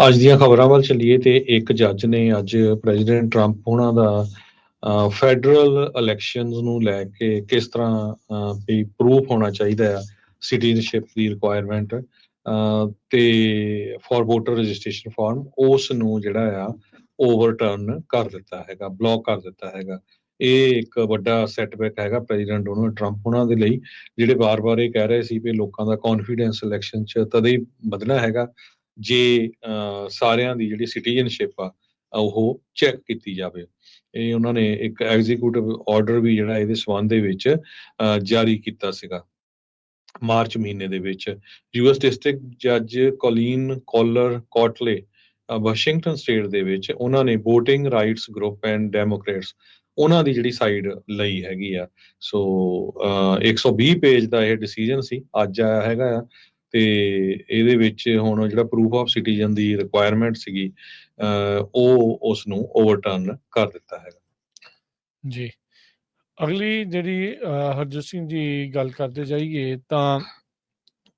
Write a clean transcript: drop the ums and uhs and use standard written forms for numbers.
ਅੱਜ ਦੀਆਂ ਖਬਰਾਂ ਵੱਲ ਚੱਲੀਏ ਤੇ ਇੱਕ ਜੱਜ ਨੇ ਅੱਜ ਪ੍ਰੈਜ਼ੀਡੈਂਟ ਟਰੰਪ ਉਹਨਾਂ ਦਾ ਫੈਡਰਲ ਇਲੈਕਸ਼ਨਸ ਨੂੰ ਲੈ ਕੇ ਕਿਸ ਤਰ੍ਹਾਂ ਵੀ ਪ੍ਰੂਫ ਹੋਣਾ ਚਾਹੀਦਾ ਆ ਸਿਟੀਜ਼ਨਸ਼ਿਪ ਦੀ ਰਿਕੁਆਇਰਮੈਂਟ ਤੇ ਫॉर ਵੋਟਰ ਰਜਿਸਟ੍ਰੇਸ਼ਨ ਫਾਰਮ ਉਸ ਨੂੰ ਜਿਹੜਾ ਆ ਓਵਰਟਰਨ ਕਰ ਦਿੱਤਾ ਹੈਗਾ, ਬਲੌਕ ਕਰ ਦਿੱਤਾ ਹੈਗਾ। ਇਹ ਇੱਕ ਵੱਡਾ ਸੈਟਬੈਕ ਹੈਗਾ ਪ੍ਰੈਜ਼ੀਡੈਂਟ ਡੋਨਲਡ ਟਰੰਪ ਉਹਨਾਂ ਦੇ ਲਈ, ਜਿਹੜੇ ਵਾਰ-ਵਾਰ ਇਹ ਕਹਿ ਰਹੇ ਸੀ ਵੀ ਲੋਕਾਂ ਦਾ ਕੌਨਫੀਡੈਂਸ ਇਲੈਕਸ਼ਨ 'ਚ ਤਦੇ ਹੀ ਵਧਣਾ ਹੈਗਾ ਜੇ ਸਾਰਿਆਂ ਦੀ ਜਿਹੜੀ ਸਿਟੀਜ਼ਨਸ਼ਿਪ ਆ ਉਹ ਚੈੱਕ ਕੀਤੀ ਜਾਵੇ। ਇਹ ਉਹਨਾਂ ਨੇ ਇੱਕ ਐਗਜ਼ੀਕਿਊਟਿਵ ਆਰਡਰ ਵੀ ਜਿਹੜਾ ਇਹਦੇ ਸਬੰਧ ਦੇ ਵਿੱਚ ਜਾਰੀ ਕੀਤਾ ਸੀਗਾ ਮਾਰਚ ਮਹੀਨੇ ਦੇ ਵਿੱਚ। ਯੂਐਸ ਡਿਸਟ੍ਰਿਕਟ ਜੱਜ ਕੋਲੀਨ ਕਾਲਰ ਕੋਟਲੇ ਵਾਸ਼ਿੰਗਟਨ ਸਟੇਟ ਦੇ ਵਿੱਚ ਉਹਨਾਂ ਨੇ voting rights group and Democrats ਉਹਨਾਂ ਦੀ ਜਿਹੜੀ ਸਾਈਡ ਲਈ ਹੈਗੀ ਆ। ਸੋ 120 ਪੇਜ ਦਾ ਇਹ ਡਿਸੀਜਨ ਸੀ, ਅੱਜ ਆਇਆ ਹੈਗਾ ਆ। ਤੇ ਇਹਦੇ ਵਿੱਚ ਹੁਣ ਜਿਹੜਾ proof of citizen the requirement ਸੀਗੀ ਉਹ ਉਸ ਨੂੰ ਓਵਰਟਰਨ ਕਰ ਦਿੱਤਾ ਹੈਗਾ। ਜੀ। ਅਗਲੀ ਜਿਹੜੀ ਹਰਜੋਤ ਸਿੰਘ ਜੀ ਗੱਲ ਕਰਦੇ ਜਾਈਏ ਤਾਂ